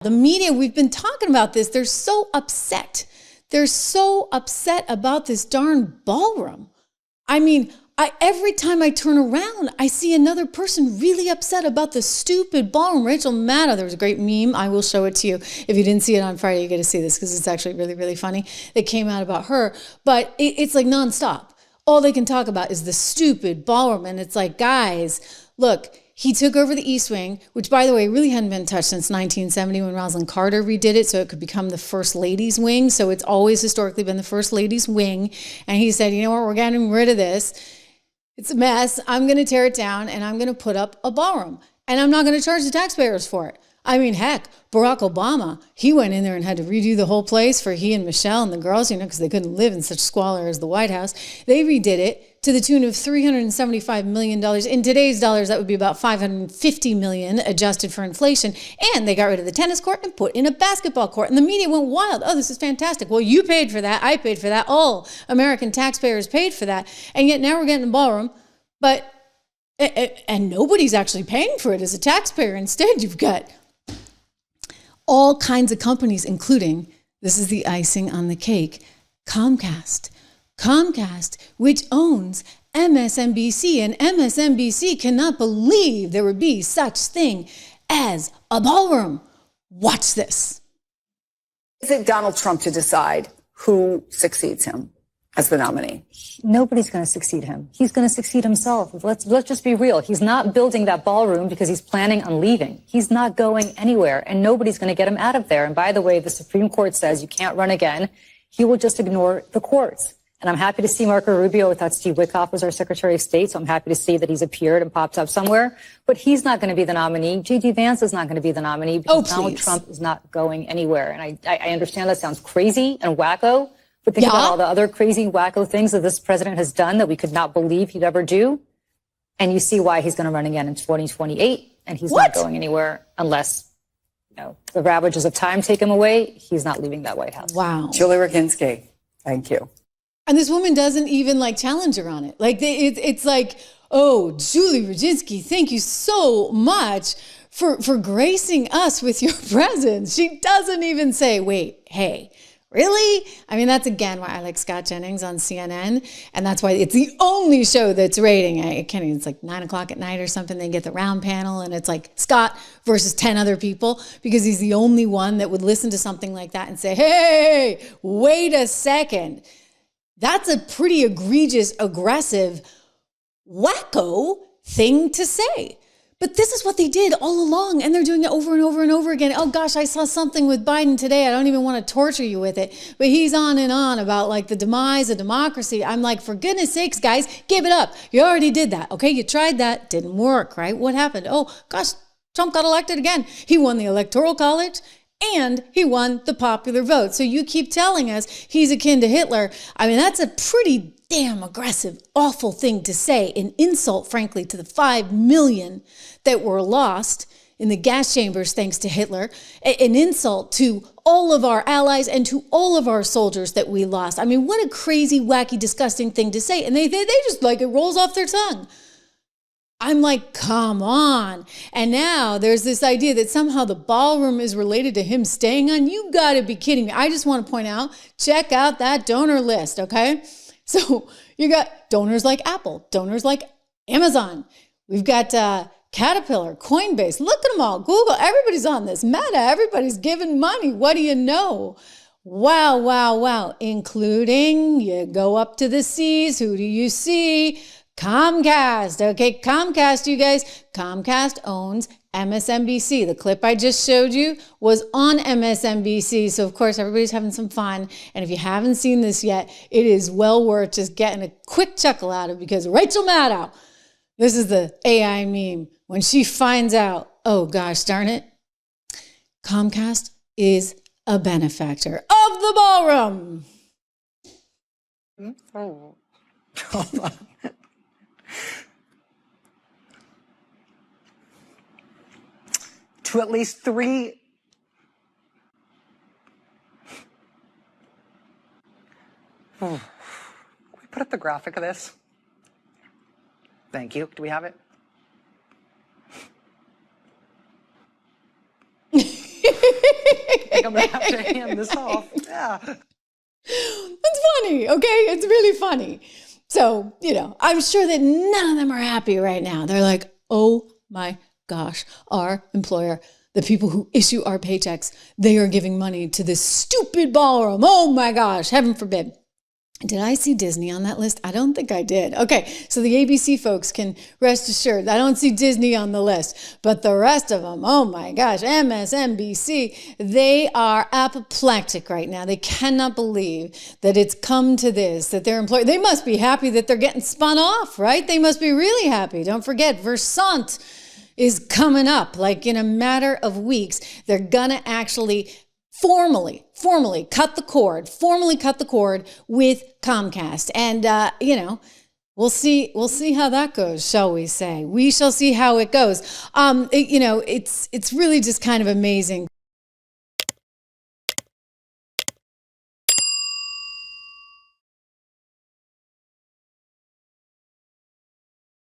The media, we've been talking about this. They're so upset. They're so upset about this darn ballroom. I mean, every time I turn around, I see another person really upset about the stupid ballroom. Rachel Maddow, there was a great meme. I will show it to you. If you didn't see it on Friday, you get to see this because it's actually really, really funny. That came out about her. But it's like nonstop. All they can talk about is the stupid ballroom. And it's like, guys, look, he took over the East Wing, which, by the way, really hadn't been touched since 1970 when Rosalind Carter redid it, so it could become the First Lady's Wing. So it's always historically been the First Lady's Wing. And he said, you know what, we're getting rid of this. It's a mess. I'm going to tear it down, and I'm going to put up a ballroom. And I'm not going to charge the taxpayers for it. I mean, heck, Barack Obama, he went in there and had to redo the whole place for he and Michelle and the girls, because they couldn't live in such squalor as the White House. They redid it to the tune of $375 million. In today's dollars, that would be about $550 million adjusted for inflation. And they got rid of the tennis court and put in a basketball court. And the media went wild. Oh, this is fantastic. Well, you paid for that. I paid for that. All American taxpayers paid for that. And yet now we're getting a ballroom. And nobody's actually paying for it as a taxpayer. Instead, you've got all kinds of companies, including, this is the icing on the cake, Comcast, which owns MSNBC, and MSNBC cannot believe there would be such thing as a ballroom. Watch this. Is it Donald Trump to decide who succeeds him as the nominee? Nobody's going to succeed him. He's going to succeed himself. Let's just be real. He's not building that ballroom because he's planning on leaving. He's not going anywhere, and nobody's going to get him out of there. And by the way, the Supreme Court says you can't run again. He will just ignore the courts. And I'm happy to see Marco Rubio. I thought Steve Witkoff was our Secretary of State, so I'm happy to see that he's appeared and popped up somewhere. But he's not going to be the nominee. J.D. Vance is not going to be the nominee because Donald Trump is not going anywhere. And I understand that sounds crazy and wacko, but think about all the other crazy, wacko things that this president has done that we could not believe he'd ever do. And you see why he's going to run again in 2028, and he's not going anywhere unless the ravages of time take him away. He's not leaving that White House. Wow. Julie Reginsky, thank you. And this woman doesn't even challenge her on it. It's like, oh, Julie Reginsky, thank you so much for gracing us with your presence. She doesn't even say, wait, hey, really? I mean, that's again why I like Scott Jennings on CNN. And that's why it's the only show that's rating. I can't even, it's like 9 o'clock at night or something. They get the round panel and it's like Scott versus 10 other people because he's the only one that would listen to something like that and say, hey, wait a second. That's a pretty egregious, aggressive, wacko thing to say. But this is what they did all along, and they're doing it over and over and over again. Oh gosh, I saw something with Biden today. I don't even want to torture you with it. But he's on and on about the demise of democracy. I'm like, for goodness sakes, guys, give it up. You already did that. Okay, you tried that. Didn't work, right? What happened? Oh gosh, Trump got elected again. He won the Electoral College. And he won the popular vote. So you keep telling us he's akin to Hitler. I mean, that's a pretty damn aggressive, awful thing to say. An insult, frankly, to the 5 million that were lost in the gas chambers thanks to Hitler. An insult to all of our allies and to all of our soldiers that we lost. I mean, what a crazy, wacky, disgusting thing to say. And they just it rolls off their tongue. I'm like, come on. And now there's this idea that somehow the ballroom is related to him staying on. You got to be kidding me. I just want to point out, check out that donor list, okay? So you got donors like Apple, donors like Amazon. We've got Caterpillar, Coinbase. Look at them all. Google, everybody's on this. Meta, everybody's giving money. What do you know? Wow, wow, wow. Including, you go up to the C's. Who do you see? Comcast. Okay, Comcast, you guys. Comcast owns MSNBC. The clip I just showed you was on MSNBC. So, of course, everybody's having some fun. And if you haven't seen this yet, it is well worth just getting a quick chuckle out of because Rachel Maddow, this is the AI meme. When she finds out, oh, gosh darn it, Comcast is a benefactor of the ballroom. Oh. To at least 3 Can we put up the graphic of this? Thank you. Do we have it? I think I'm going to have to hand this off. Yeah. It's funny, okay? It's really funny. So, I'm sure that none of them are happy right now. They're like, oh my gosh, our employer, the people who issue our paychecks, they are giving money to this stupid ballroom. Oh my gosh, heaven forbid. Did I see Disney on that list? I don't think I did. Okay, so the ABC folks can rest assured. I don't see Disney on the list, but the rest of them, oh my gosh, MSNBC, they are apoplectic right now. They cannot believe that it's come to this, that their employer, they must be happy that they're getting spun off, right? They must be really happy. Don't forget, Versant is coming up. Like in a matter of weeks, they're gonna actually formally cut the cord with Comcast. And, we'll see how that goes, shall we say. We shall see how it goes. It's really just kind of amazing.